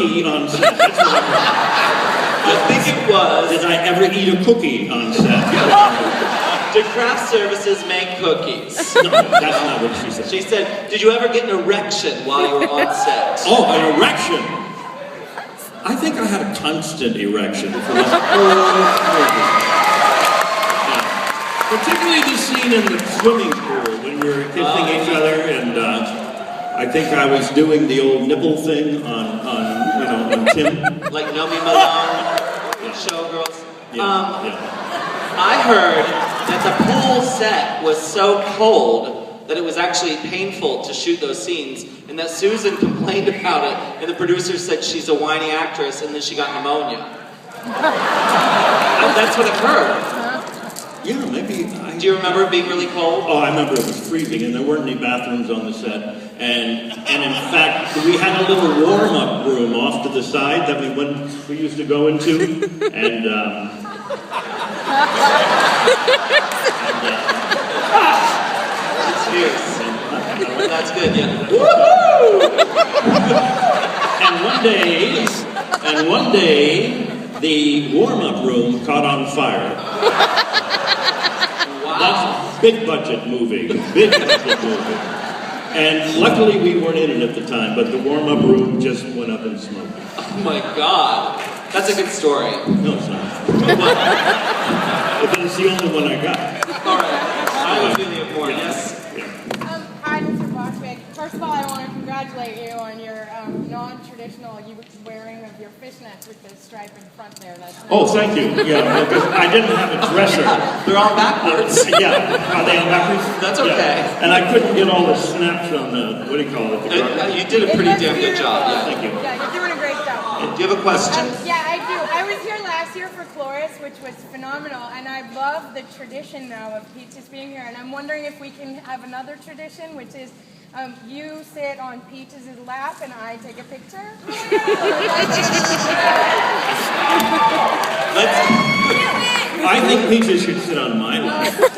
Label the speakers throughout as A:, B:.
A: cookie on set? That's what
B: I think it was.
A: Did I ever eat a cookie on set?
B: Did craft services make cookies?
A: No, that's not what she said.
B: She said, did you ever get an erection while you were on set?
A: Oh, an erection. I think I had a constant erection for the whole movie. Yeah. Particularly the scene in the swimming pool when we were kissing each other, and I think I was doing the old nipple thing on Tim.
B: Like Nomi Malone, Showgirls.
A: Yeah.
B: I heard that the pool set was so cold that it was actually painful to shoot those scenes, and that Susan complained about it, and the producers said she's a whiny actress, and then she got pneumonia. That's what I've heard.
A: Yeah, maybe.
B: Do you remember it being really cold?
A: Oh, I remember it was freezing, and there weren't any bathrooms on the set. And in fact, we had a little warm-up room off to the side that we used to go into, and
B: cheers. That's good, yeah.
A: Woohoo! and one day, the warm-up room caught on fire.
B: Wow.
A: That's a big budget movie. And luckily we weren't in it at the time, but the warm-up room just went up in smoke.
B: Oh my God. That's a good story.
A: No, it's not. But it's the only one I got.
B: All right. I was really important. Yes.
C: Hi, Mr. Bostwick. First of all, I want to congratulate you on your non-traditional wearing of your fishnets with the stripe in front there. That's
A: Oh, thank you. Yeah, because I didn't have a dresser.
B: They're all backwards.
A: Yeah, are they on backwards?
B: That's okay.
A: Yeah. And I couldn't get all the snaps on the, what do you call it?
B: You did a pretty damn good job. Yeah.
A: Thank you.
C: Yeah, you're doing a great job.
B: Do you have a question?
C: Yeah, I do. I was here last year for Chloris, which was phenomenal, and I love the tradition now of Peaches being here, and I'm wondering if we can have another tradition, which is you sit on Peaches' lap and I take a picture.
A: I think Peaches should sit on my lap.
B: Really?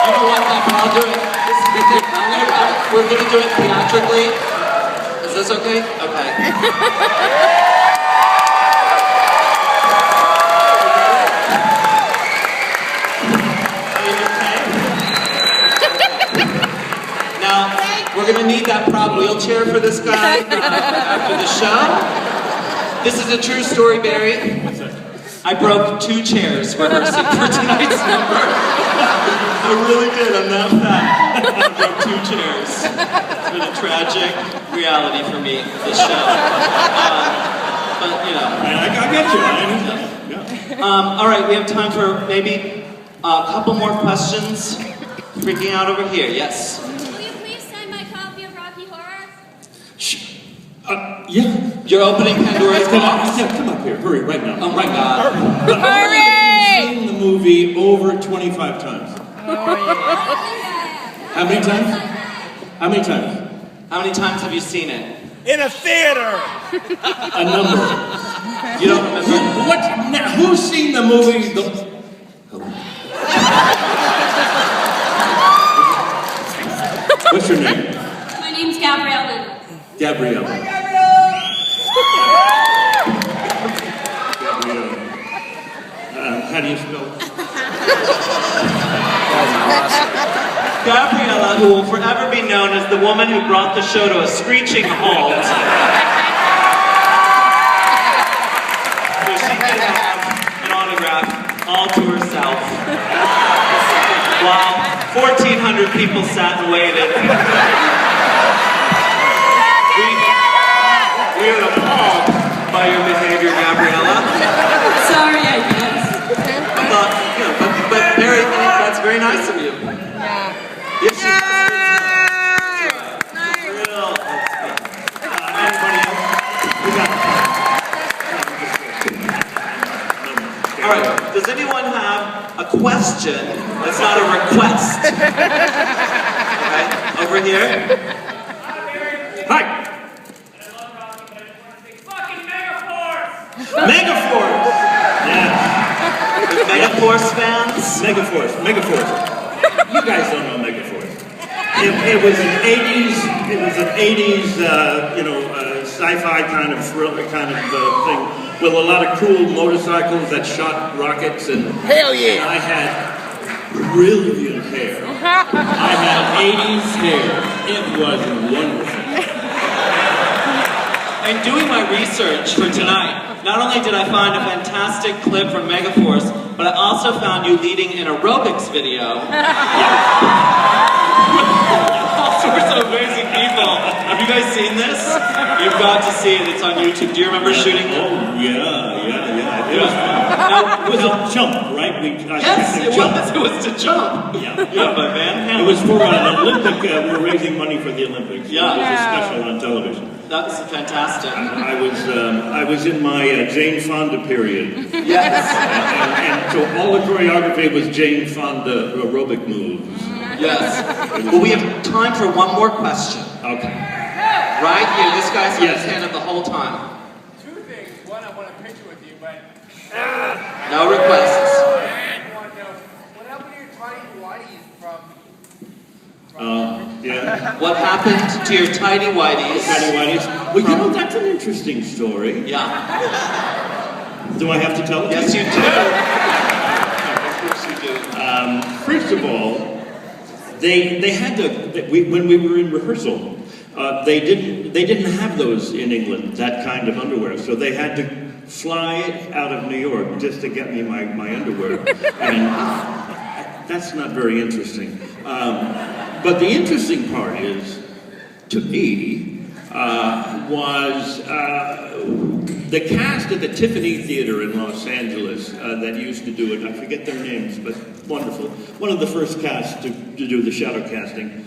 B: You know what? I'll do it. We're going to do it theatrically. Is this okay? Okay. We're going to need that prop wheelchair for this guy after the show. This is a true story, Barry. I broke 2 chairs rehearsing for tonight's number. I really did. I'm that fat. I broke 2 chairs. It's been a tragic reality for me, this show. But, you know.
A: I get you. I understand. Yeah.
B: All right, we have time for maybe a couple more questions. Freaking out over here. Yes.
A: Yeah.
B: You're opening Pandora's box?
A: Yeah, come up here. Hurry, right now.
B: Oh my God.
C: Hurry!
A: I've seen the movie over 25 times.
C: Oh, yeah.
A: How many times? How many times?
B: How many times have you seen it?
D: In a theater!
A: A number.
B: You don't remember?
A: Who's seen the movie? What's your name?
E: My name's Gabriella.
A: Gabriella.
C: Hi, Gabrielle!
A: Gabriella. How do you spell it?
B: Gabriella, who will forever be known as the woman who brought the show to a screeching halt. So she could have an autograph all to herself. While 1,400 people sat and waited. We are appalled by your behavior, Gabriella.
E: Sorry, I guess.
B: I thought, you know, but Barry, that's very nice of you.
C: Yeah.
B: Yes, she
C: Nice.
B: real. Anybody else? We got. All right. Does anyone have a question that's not a request? Okay. Over here.
A: Hi. Megaforce! Yes.
B: Megaforce fans?
A: Megaforce. You guys don't know Megaforce. It was an 80s, sci-fi kind of thriller kind of thing with a lot of cool motorcycles that shot rockets and
D: Hell yeah!
A: and I had brilliant hair. I had 80s hair. It was wonderful.
B: In doing my research for tonight, not only did I find a fantastic clip from Megaforce, but I also found you leading an aerobics video. All sorts of amazing people. Have you guys seen this? You've got to see it. It's on YouTube. Do you remember shooting it?
A: Oh, yeah. It was fun. It was a jump, right?
B: Yes, it was. It was to jump.
A: Yeah.
B: By Van Halen.
A: It was for an Olympic, we were raising money for the Olympics.
B: Yeah.
A: It was a special on television.
B: That's fantastic.
A: I was in my Jane Fonda period.
B: Yes.
A: And so all the choreography was Jane Fonda aerobic moves.
B: Yes. Well, we have time for one more question.
A: Okay.
B: Right here, this guy's got his hand up the whole time.
F: Two things. One, I want a picture with you, but
B: No requests.
F: I want to know what happened to your tiny whiteys from
A: Yeah.
B: What happened to your tidy whities?
A: Patty Whitey's. Well, you know, that's an interesting story.
B: Yeah.
A: Do I have to tell it?
B: Yes, you do. Of course you do.
A: First of all, they had to, when we were in rehearsal, they didn't have those in England, that kind of underwear. So they had to fly out of New York just to get me my underwear. And that's not very interesting. But the interesting part is, to me, was the cast at the Tiffany Theater in Los Angeles that used to do it. I forget their names, but wonderful. One of the first casts to do the shadow casting.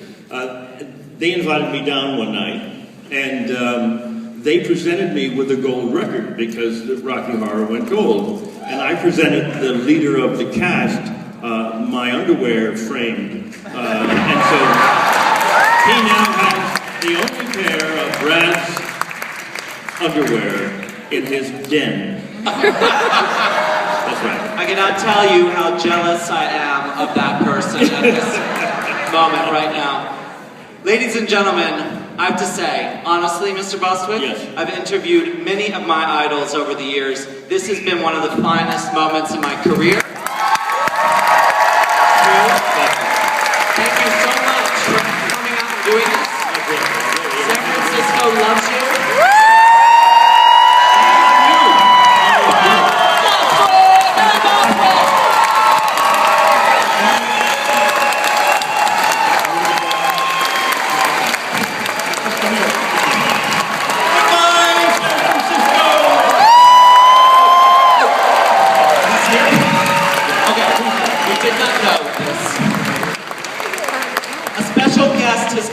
A: They invited me down one night, and they presented me with a gold record because the Rocky Horror went gold. And I presented the leader of the cast my underwear framed. And so he now has the only pair of Brad's underwear in his den. That's right.
B: I cannot tell you how jealous I am of that person at this moment right now. Ladies and gentlemen, I have to say, honestly, Mr. Bostwick,
A: Yes.
B: I've interviewed many of my idols over the years. This has been one of the finest moments in my career. Thank you so much for coming out and doing this. San Francisco loves you.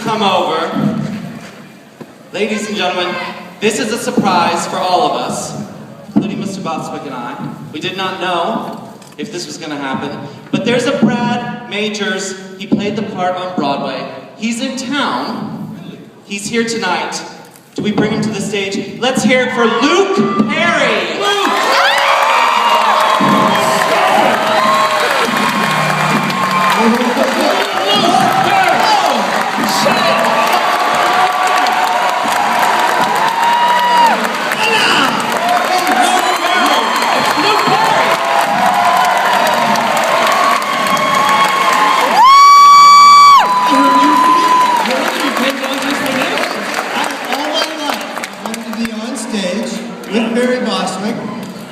B: Come over. Ladies and gentlemen, this is a surprise for all of us, including Mr. Bostwick and I. We did not know if this was going to happen, but there's a Brad Majors. He played the part on Broadway. He's in town. He's here tonight. Do we bring him to the stage? Let's hear it for Luke Perry. Luke!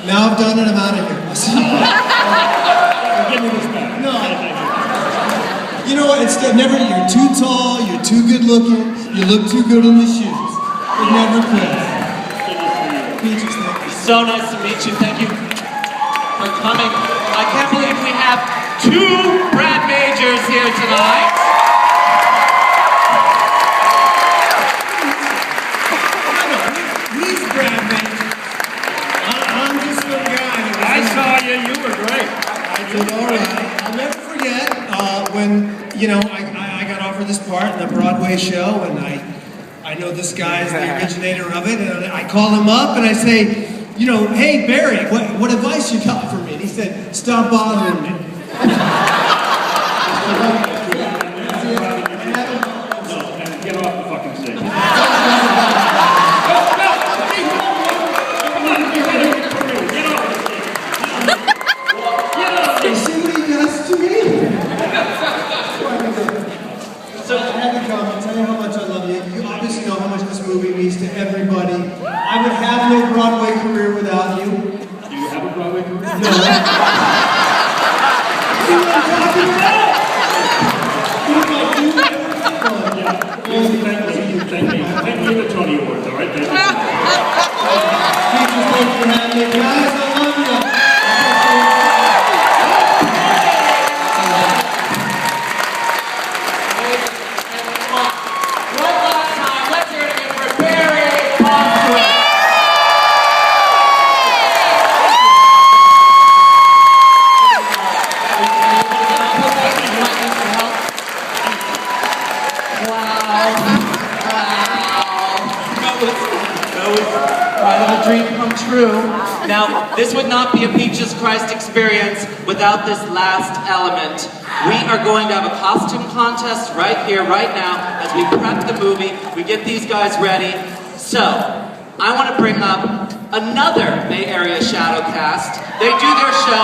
G: Now I've done it, I'm out of here.
A: Give me this back.
G: No. You know what, it's never, you're too tall, you're too good looking, you look too good in the shoes. It never quits. Peaches, thank you.
B: So nice to meet you. Thank you for coming. I can't believe we have two Brad Majors here tonight.
G: He's Brad Major. I'm just some guy.
A: I saw you. You were great.
G: I did all right. I'll never forget when, you know, I got offered this part in the Broadway show, and I know this guy is the originator of it, and I call him up and I say, you know, hey Barry, what advice you got for me? And he said, stop bothering me.
A: No, and get off the fucking stage.
G: this movie means to everybody. I would have no Broadway career without you.
A: Do you have a Broadway career?
G: No. See what I'm talking about?
A: Thank you for the Tony Awards, all right? Thank you.
G: Teachers, thanks for having me. Guys, I love you.
B: One last time, let's hear it again for Barry Bostwick. A dream come true. Now, this would not be a Peaches Christ experience without this last element. We are going to have a costume contest right here, right now, as we prep the movie, we get these guys ready. So, I want to bring up another Bay Area shadow cast. They do their show